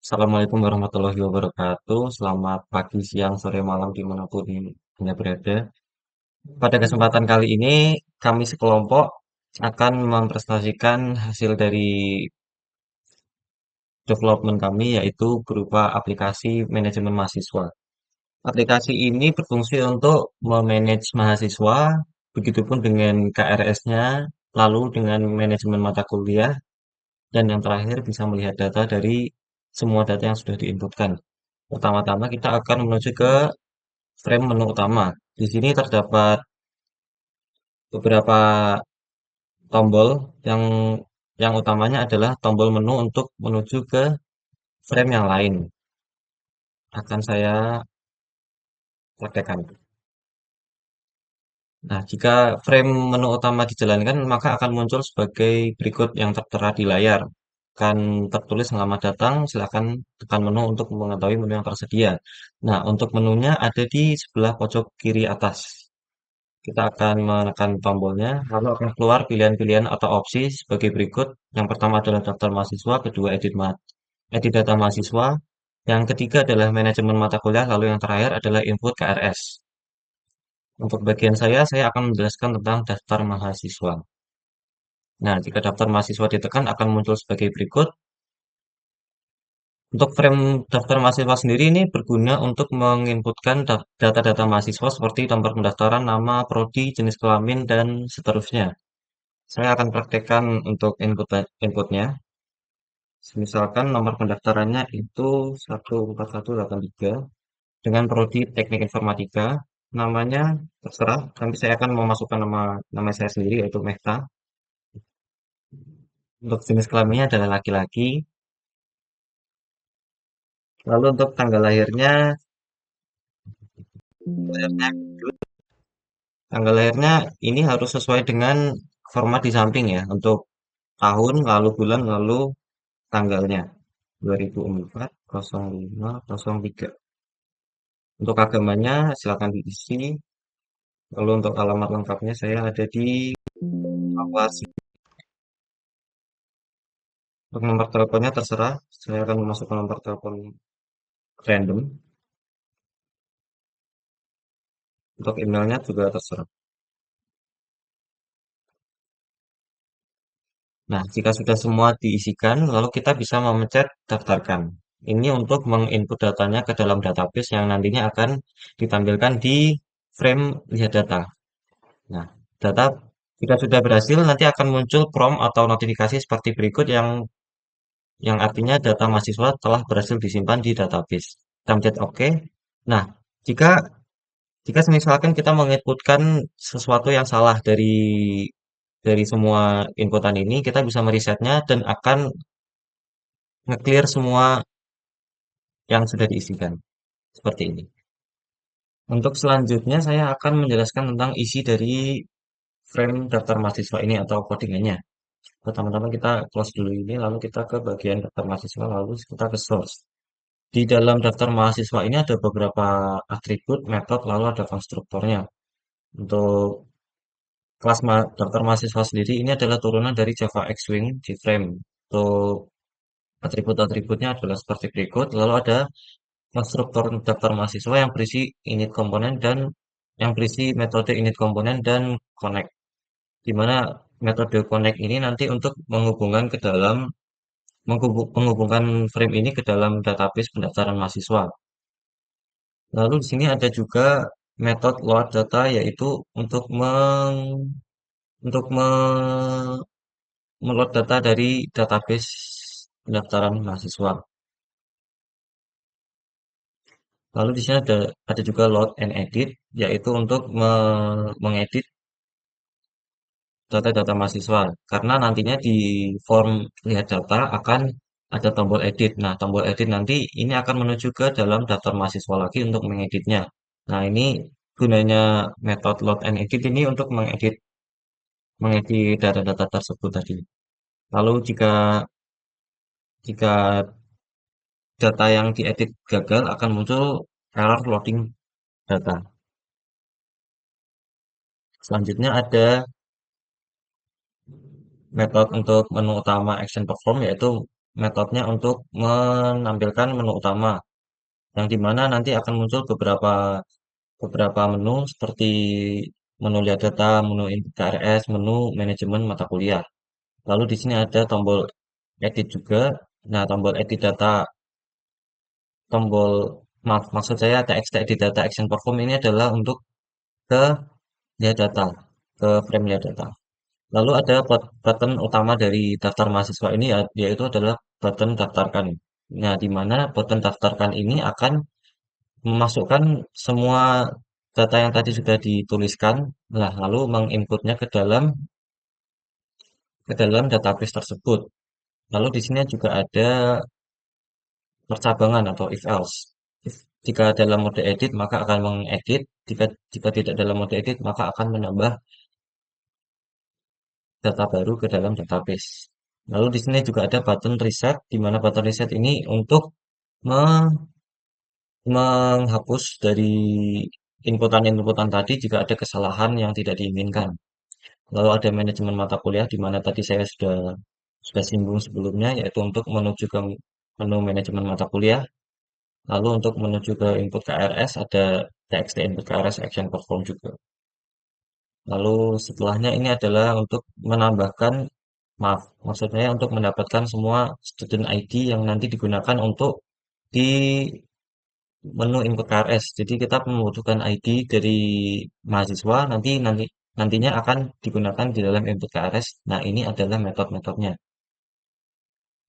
Assalamualaikum warahmatullahi wabarakatuh. Selamat pagi, siang, sore, malam dimanapun Anda berada. Pada kesempatan kali ini, kami sekelompok akan mempresentasikan hasil dari development kami, yaitu berupa aplikasi manajemen mahasiswa. Aplikasi ini berfungsi untuk memanage mahasiswa, begitupun dengan KRS-nya, lalu dengan manajemen mata kuliah, dan yang terakhir bisa melihat data dari semua data yang sudah diinputkan. Pertama-tama kita akan menuju ke frame menu utama. Di sini terdapat beberapa tombol yang utamanya adalah tombol menu untuk menuju ke frame yang lain. Akan saya praktekkan. Nah, jika frame menu utama dijalankan, maka akan muncul sebagai berikut yang tertera di layar. Akan tertulis selamat datang, silakan tekan menu untuk mengetahui menu yang tersedia. Nah, untuk menunya ada di sebelah pojok kiri atas. Kita akan menekan tombolnya, lalu akan keluar pilihan-pilihan atau opsi sebagai berikut. Yang pertama adalah daftar mahasiswa, kedua edit data mahasiswa, yang ketiga adalah manajemen mata kuliah, lalu yang terakhir adalah input KRS. Untuk bagian saya akan menjelaskan tentang daftar mahasiswa. Nah, jika daftar mahasiswa ditekan akan muncul sebagai berikut. Untuk frame daftar mahasiswa sendiri ini berguna untuk menginputkan data-data mahasiswa seperti nomor pendaftaran, nama, prodi, jenis kelamin, dan seterusnya. Saya akan praktekkan untuk inputnya. Misalkan nomor pendaftarannya itu 14183 dengan prodi Teknik Informatika. Namanya terserah, nanti saya akan memasukkan nama saya sendiri yaitu Mehta. Untuk jenis kelaminnya adalah laki-laki. Lalu untuk tanggal lahirnya ini harus sesuai dengan format di samping ya. Untuk tahun, lalu bulan, lalu tanggalnya. 2004-05-03. Untuk agamanya silakan diisi. Lalu untuk alamat lengkapnya saya ada di awal. Untuk nomor teleponnya terserah. Saya akan memasukkan nomor telepon random. Untuk emailnya juga terserah. Nah, jika sudah semua diisikan, lalu kita bisa memencet daftarkan. Ini untuk menginput datanya ke dalam database yang nantinya akan ditampilkan di frame lihat data. Nah, data jika sudah berhasil, nanti akan muncul prompt atau notifikasi seperti berikut yang artinya data mahasiswa telah berhasil disimpan di database. Kita pencet OK. Nah, jika jika misalkan kita menginputkan sesuatu yang salah dari semua inputan ini, kita bisa meresetnya dan akan nge-clear semua yang sudah diisikan. Seperti ini. Untuk selanjutnya saya akan menjelaskan tentang isi dari frame daftar mahasiswa ini atau codingannya. Pertama-tama kita close dulu ini, lalu kita ke bagian daftar mahasiswa, lalu kita ke source. Di dalam daftar mahasiswa ini ada beberapa atribut, metode, lalu ada konstruktornya. Untuk daftar mahasiswa sendiri ini adalah turunan dari Java X-Wing JFrame. Untuk atribut-atributnya adalah seperti berikut. Lalu ada konstruktor daftar mahasiswa yang berisi init komponen dan yang berisi metode init komponen dan connect. Di mana metode connect ini nanti untuk menghubungkan frame ini ke dalam database pendaftaran mahasiswa. Lalu di sini ada juga metode load data yaitu untuk meload data dari database pendaftaran mahasiswa. Lalu di sini ada juga load and edit yaitu untuk mengedit data-data mahasiswa karena nantinya di form lihat data akan ada tombol edit. Nah, tombol edit nanti ini akan menuju ke dalam daftar mahasiswa lagi untuk mengeditnya. Nah, ini gunanya metode load and edit ini untuk mengedit data-data tersebut tadi. Lalu jika jika data yang diedit gagal akan muncul error loading data. Selanjutnya ada metode untuk menu utama action perform yaitu metodenya untuk menampilkan menu utama, yang dimana nanti akan muncul beberapa beberapa menu seperti menu lihat data, menu input KRS, menu manajemen mata kuliah. Lalu di sini ada tombol edit juga. Nah, tombol edit data, tombol maaf, maksud saya TXT edit data action perform ini adalah untuk ke lihat data, ke frame lihat data. Lalu ada button utama dari daftar mahasiswa ini yaitu adalah button daftarkan. Nah, di mana button daftarkan ini akan memasukkan semua data yang tadi sudah dituliskan, nah lalu menginputnya ke dalam database tersebut. Lalu di sini juga ada percabangan atau if else. Jika dalam mode edit maka akan mengedit, jika jika tidak dalam mode edit maka akan menambah data baru ke dalam database. Lalu di sini juga ada button reset, di mana button reset ini untuk me- menghapus dari inputan-inputan tadi jika ada kesalahan yang tidak diinginkan. Lalu ada manajemen mata kuliah, di mana tadi saya sudah singgung sebelumnya, yaitu untuk menuju ke menu manajemen mata kuliah. Lalu untuk menuju ke input KRS ada TXT input KRS action perform juga. Lalu setelahnya ini adalah untuk menambahkan, maaf, maksudnya untuk mendapatkan semua student ID yang nanti digunakan untuk di menu input KRS. Jadi kita membutuhkan ID dari mahasiswa nantinya akan digunakan di dalam input KRS. Nah, ini adalah metode-metodenya.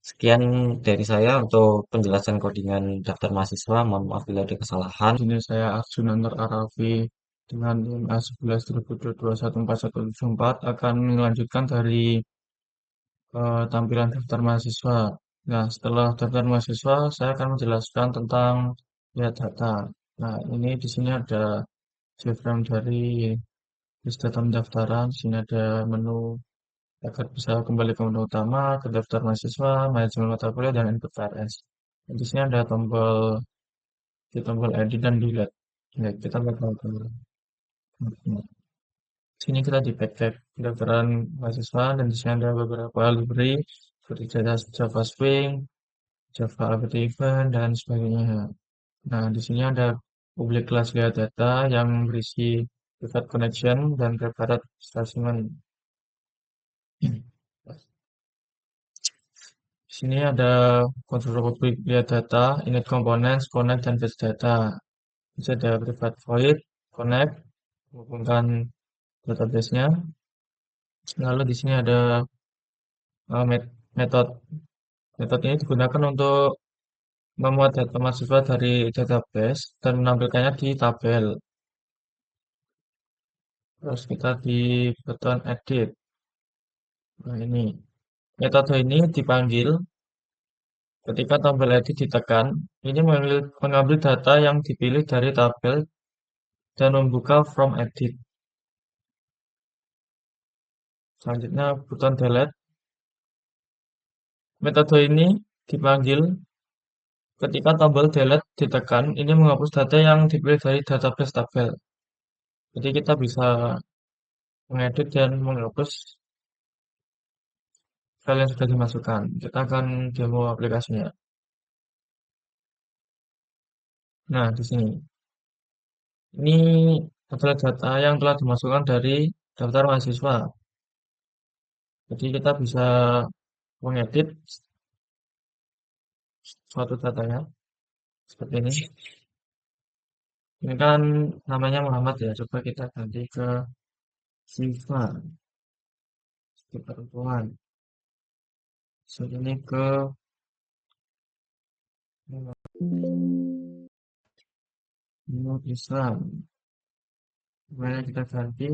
Sekian dari saya untuk penjelasan codingan daftar mahasiswa. Mohon maaf bila ada kesalahan. Sini saya Arjun Antar Arafi dengan NIM A11.20214174 akan melanjutkan dari tampilan daftar mahasiswa. Nah, setelah daftar mahasiswa, saya akan menjelaskan tentang lihat data. Nah, ini di sini ada diagram dari list data pendaftaran. Di sini ada menu agar bisa kembali ke menu utama, ke daftar mahasiswa, manajemen mata kuliah, dan input KRS. Dan di sini ada tombol edit dan delete. Ya, kita bakal ke sini kita di packet pendaftaran mahasiswa dan di sini ada beberapa library seperti Java Swing, Java Apache Event, dan sebagainya. Nah, di sini ada public class lihat data yang berisi private connection dan private statement. Di sini ada kontrol public lihat data, init components, connect, dan fetch data. Bisa ada private void, connect, menghubungkan database-nya. Lalu di sini ada metode. Metode ini digunakan untuk memuat data mahasiswa dari database dan menampilkannya di tabel. Terus kita di button edit. Nah, ini metode ini dipanggil ketika tombol edit ditekan. Ini mengambil data yang dipilih dari tabel dan membuka from edit. Selanjutnya button delete. Metode ini dipanggil ketika tombol delete ditekan. Ini menghapus data yang dipilih dari database tabel. Jadi kita bisa mengedit dan menghapus file yang sudah dimasukkan. Kita akan demo aplikasinya. Nah, di sini. Ini adalah data yang telah dimasukkan dari daftar mahasiswa. Jadi kita bisa mengedit suatu datanya seperti ini. Ini kan namanya Muhammad ya. Coba kita ganti ke Siva di perempuan. Ini ke Umat Islam. Kemudian kita ganti.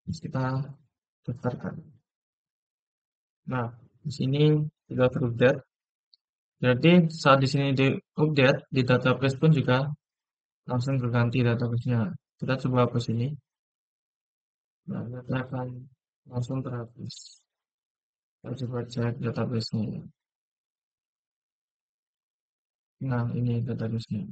Terus kita daftarkan. Nah, di sini sudah terupdate. Jadi saat di sini di update di database pun juga langsung berganti database-nya. Kita coba hapus ini. Nah, kita akan langsung terhapus. Kita coba cek database-nya. Nah, ini database-nya.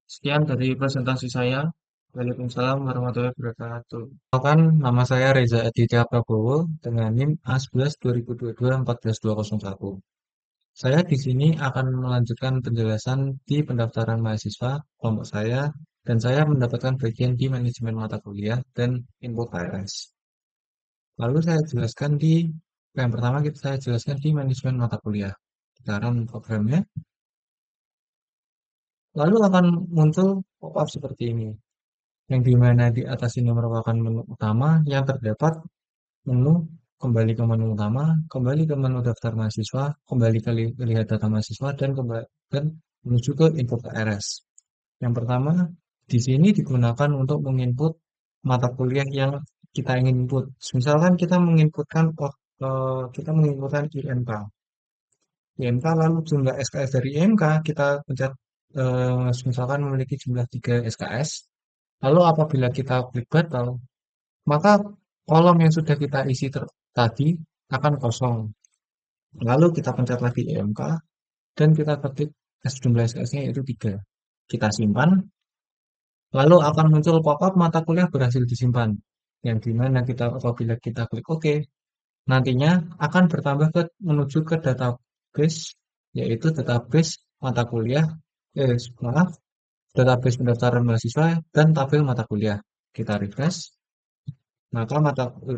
Sekian dari presentasi saya. Waalaikumsalam warahmatullahi wabarakatuh. Perkenalkan, nama saya Reza Aditya Prabowo dengan NIM A11 2022 14201. Saya di sini akan melanjutkan penjelasan di pendaftaran mahasiswa kelompok saya dan saya mendapatkan bagian di manajemen mata kuliah dan info KRS. Lalu saya jelaskan di yang pertama saya jelaskan di manajemen mata kuliah. Sekarang programnya, lalu akan muncul pop-up seperti ini, yang dimana di atas ini merupakan menu utama yang terdapat menu kembali ke menu utama, kembali ke menu daftar mahasiswa, kembali ke lihat data mahasiswa, dan kembali dan menuju ke input KRS. Yang pertama, di sini digunakan untuk menginput mata kuliah yang kita ingin input. Misalkan kita menginputkan kita menginputkan IMK. IMK lalu jumlah SKS dari IMK kita pencet misalkan memiliki jumlah 3 SKS. Lalu apabila kita klik batal, maka kolom yang sudah kita isi tadi akan kosong. Lalu kita pencet lagi IMK dan kita ketik jumlah SKS-nya yaitu 3. Kita simpan, lalu akan muncul pop-up mata kuliah berhasil disimpan. Yang dimana kita apabila kita klik OK, nantinya akan bertambah menuju ke database, yaitu database mata kuliah, maaf, database pendaftaran mahasiswa dan tabel mata kuliah. Kita refresh, maka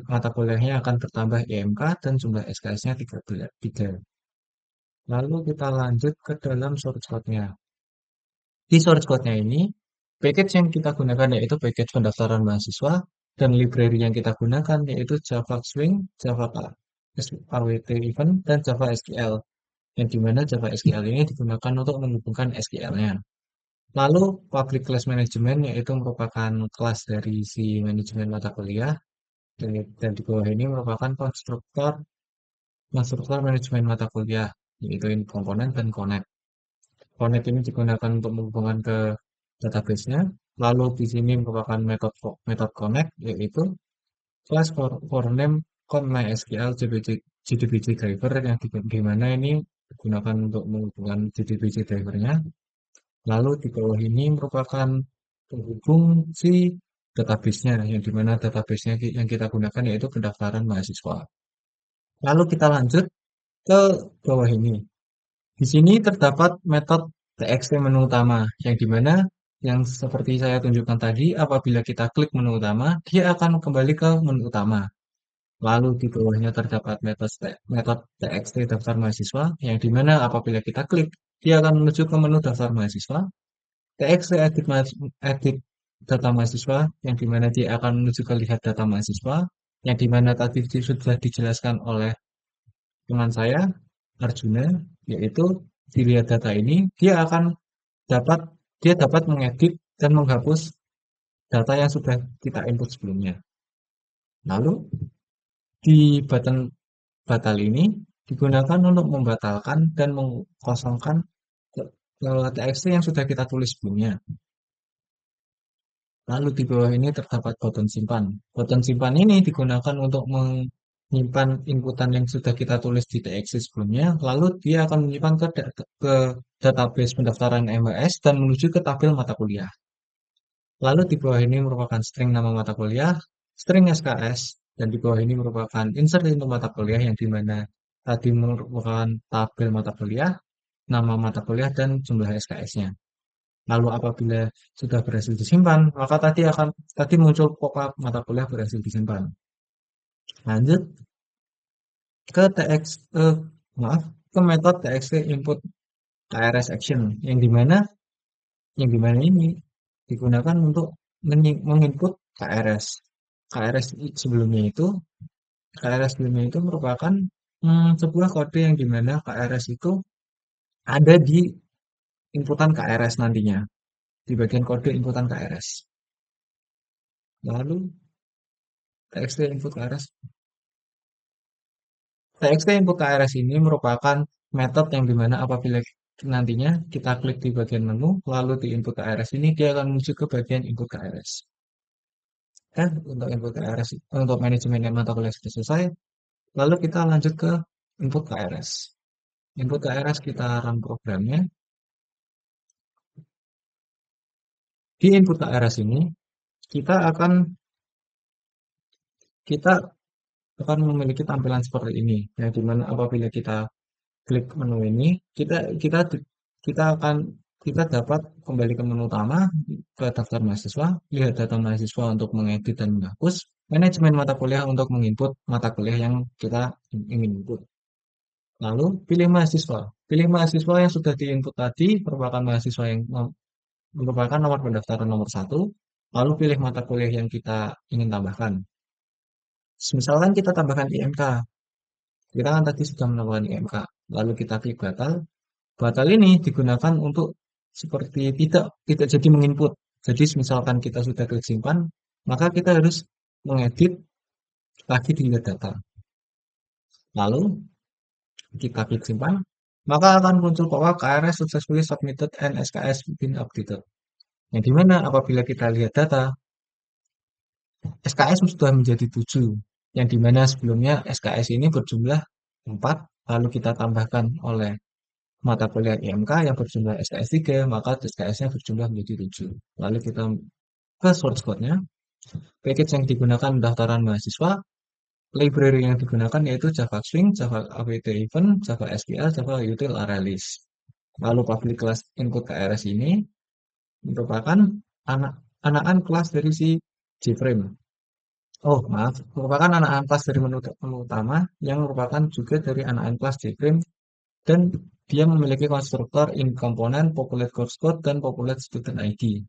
mata kuliahnya akan bertambah IMK dan jumlah SKS-nya 3. Lalu kita lanjut ke dalam source code-nya. Di source code-nya ini, package yang kita gunakan yaitu package pendaftaran mahasiswa dan library yang kita gunakan yaitu Java Swing, Java AWT Event, dan Java SQL. Yang dimana Java SQL ini digunakan untuk menghubungkan SQL-nya. Lalu public class management yaitu merupakan kelas dari si manajemen mata kuliah dan di bawah ini merupakan konstruktor manajemen mata kuliah yaitu komponen dan connect. Connect ini digunakan untuk menghubungkan ke database-nya. Lalu di sini merupakan metode connect yaitu class for name MySQL JDBC driver yang di mana ini digunakan untuk menghubungkan JDBC drivernya. Lalu di bawah ini merupakan penghubung si database-nya yang di mana database-nya yang kita gunakan yaitu pendaftaran mahasiswa. Lalu kita lanjut ke bawah ini. Di sini terdapat metode txt menu utama, yang dimana yang seperti saya tunjukkan tadi, apabila kita klik menu utama, dia akan kembali ke menu utama. Lalu di bawahnya terdapat metode txt daftar mahasiswa, yang dimana apabila kita klik, dia akan menuju ke menu daftar mahasiswa. Txt edit data mahasiswa, yang dimana dia akan menuju ke lihat data mahasiswa, yang dimana tadi sudah dijelaskan oleh teman saya, Arjuna, yaitu dilihat data ini, dapat dia dapat mengedit dan menghapus data yang sudah kita input sebelumnya. Lalu di button batal ini digunakan untuk membatalkan dan mengkosongkan TXT yang sudah kita tulis sebelumnya. Lalu di bawah ini terdapat button simpan. Button simpan ini digunakan untuk menyimpan inputan yang sudah kita tulis di TXT sebelumnya, lalu dia akan menyimpan ke database pendaftaran MHS dan menuju ke tabel mata kuliah. Lalu di bawah ini merupakan string nama mata kuliah, string SKS, dan di bawah ini merupakan insert into mata kuliah yang dimana tadi merupakan tabel mata kuliah, nama mata kuliah, dan jumlah SKS-nya. Lalu apabila sudah berhasil disimpan, maka tadi muncul pop-up mata kuliah berhasil disimpan. Lanjut ke maaf, ke metode txt input KRS action yang dimana ini digunakan untuk menginput KRS. KRS sebelumnya itu merupakan sebuah kode yang dimana KRS itu ada di inputan KRS nantinya, di bagian kode inputan KRS. Lalu TXT input KRS. TXT input KRS ini merupakan metode yang dimana apabila nantinya kita klik di bagian menu, lalu di input KRS ini dia akan menuju ke bagian input KRS. Dan untuk input KRS, untuk manajemen mata kuliah sudah selesai, lalu kita lanjut ke input KRS. Input KRS kita run programnya. Di input KRS ini kita akan kita akan memiliki tampilan seperti ini, yang dimana apabila kita klik menu ini, kita kita akan kita dapat kembali ke menu utama, ke daftar mahasiswa, lihat data mahasiswa untuk mengedit dan menghapus, manajemen mata kuliah untuk menginput mata kuliah yang kita ingin input. Lalu pilih mahasiswa. Pilih mahasiswa yang sudah diinput tadi merupakan mahasiswa yang merupakan nomor pendaftaran nomor satu. Lalu pilih mata kuliah yang kita ingin tambahkan. Misalkan kita tambahkan IMK. Kita kan tadi sudah melakukan IMK. Lalu kita klik batal. Batal ini digunakan untuk seperti tidak jadi menginput. Jadi misalkan kita sudah klik simpan, maka kita harus mengedit lagi di data. Lalu kita klik simpan, maka akan muncul bahwa KRS successfully submitted and SKS been updated. Yang dimana apabila kita lihat data, SKS sudah menjadi 7, yang dimana sebelumnya SKS ini berjumlah 4, lalu kita tambahkan oleh mata kuliah IMK yang berjumlah SKS 3, maka SKS-nya berjumlah menjadi 7. Lalu kita ke source code-nya, package yang digunakan pendaftaran mahasiswa, library yang digunakan yaitu Java Swing, Java APT Event, Java SQL, Java Util Arrays. Lalu public class input KRS ini merupakan anakan kelas dari si JFrame. Oh, maaf, merupakan anakan kelas dari menu utama yang merupakan juga dari anakan kelas JFrame dan dia memiliki konstruktor in component populate course code dan populate student ID.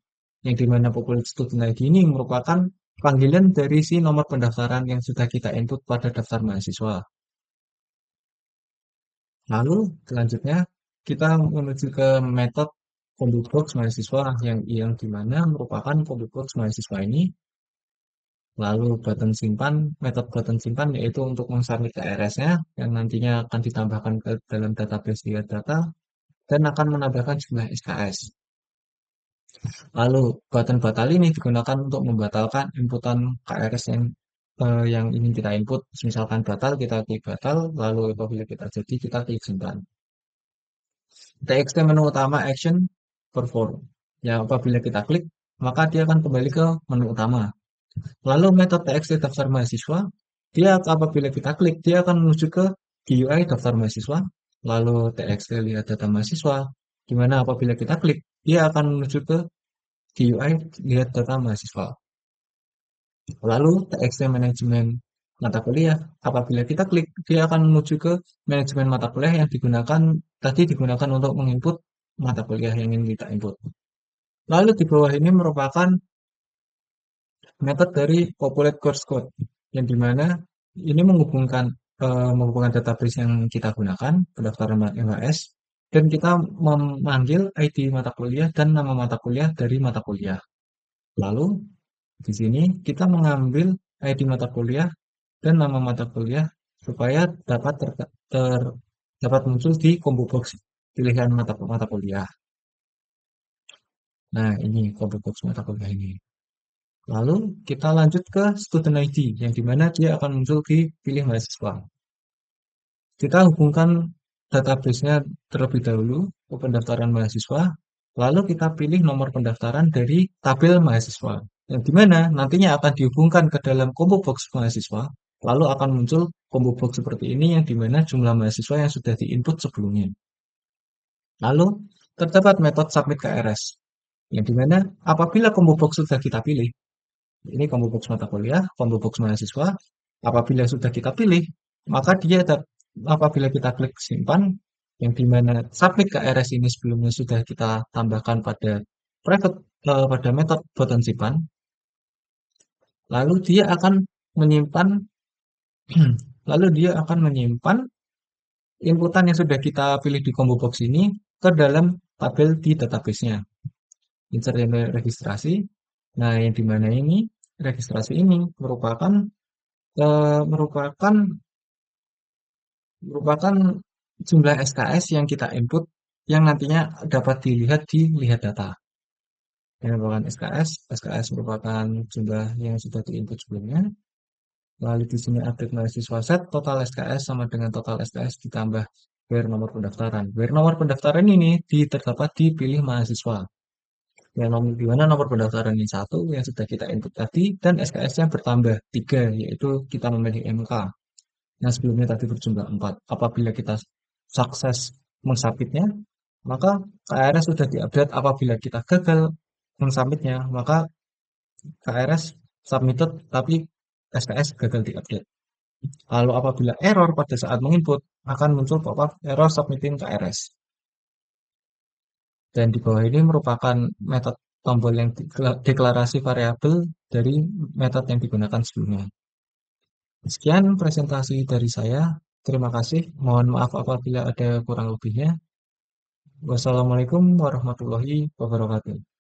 Yang dimana populate student ID ini merupakan panggilan dari si nomor pendaftaran yang sudah kita input pada daftar mahasiswa. Lalu selanjutnya kita menuju ke metode combo box mahasiswa yang dimana merupakan combo box mahasiswa ini. Lalu button simpan, metode button simpan yaitu untuk mensubmit KRS-nya yang nantinya akan ditambahkan ke dalam database data dan akan menambahkan jumlah SKS. Lalu button batal ini digunakan untuk membatalkan inputan KRS yang ingin kita input. Misalkan batal, kita klik batal, lalu apabila kita jadi, kita klik simpan. TXT menu utama action perform. Ya, apabila kita klik, maka dia akan kembali ke menu utama. Lalu metode TXT daftar mahasiswa, dia apabila kita klik, dia akan menuju ke GUI daftar mahasiswa. Lalu TXT lihat data mahasiswa, di mana apabila kita klik, dia akan menuju ke GUI lihat data mahasiswa. Lalu TXT manajemen mata kuliah, apabila kita klik, dia akan menuju ke manajemen mata kuliah yang digunakan untuk menginput mata kuliah yang ingin kita input. Lalu di bawah ini merupakan metode dari populate course code, yang dimana ini menghubungkan database yang kita gunakan, pendaftaran MHS, dan kita memanggil ID mata kuliah dan nama mata kuliah dari mata kuliah. Lalu di sini kita mengambil ID mata kuliah dan nama mata kuliah supaya dapat muncul di combo box pilihan mata kuliah. Nah, ini combo box mata kuliah ini. Lalu kita lanjut ke student ID yang dimana dia akan muncul di pilih mahasiswa. Kita hubungkan database-nya terlebih dahulu ke pendaftaran mahasiswa, lalu kita pilih nomor pendaftaran dari tabel mahasiswa, yang dimana nantinya akan dihubungkan ke dalam combo box mahasiswa, lalu akan muncul combo box seperti ini yang dimana jumlah mahasiswa yang sudah diinput sebelumnya. Lalu terdapat metode submit KRS, yang dimana apabila combo box sudah kita pilih, ini combo box mata kuliah, combo box mahasiswa, apabila sudah kita pilih, maka apabila kita klik simpan, yang dimana submit KRS ini sebelumnya sudah kita tambahkan pada metode button simpan, lalu dia akan menyimpan lalu dia akan menyimpan inputan yang sudah kita pilih di combo box ini ke dalam tabel di database-nya. Insert registrasi. Nah, yang dimana ini registrasi ini merupakan eh, merupakan merupakan jumlah SKS yang kita input yang nantinya dapat dilihat di lihat data. Yang merupakan SKS merupakan jumlah yang sudah diinput sebelumnya. Lalu di sini update mahasiswa set, total SKS sama dengan total SKS ditambah where nomor pendaftaran. Where nomor pendaftaran ini terdapat di pilih mahasiswa. Di mana nomor pendaftaran ini satu yang sudah kita input tadi dan SKS-nya bertambah 3 yaitu kita memilih MK yang sebelumnya tadi berjumlah 4. Apabila kita sukses mensubmitnya, maka KRS sudah diupdate. Apabila kita gagal mensubmitnya, maka KRS submitted tapi SKS gagal diupdate. Lalu apabila error pada saat menginput, akan muncul pop-up error submitting KRS. Dan di bawah ini merupakan metode tombol yang deklarasi variabel dari metode yang digunakan sebelumnya. Sekian presentasi dari saya. Terima kasih. Mohon maaf apabila ada kurang lebihnya. Wassalamualaikum warahmatullahi wabarakatuh.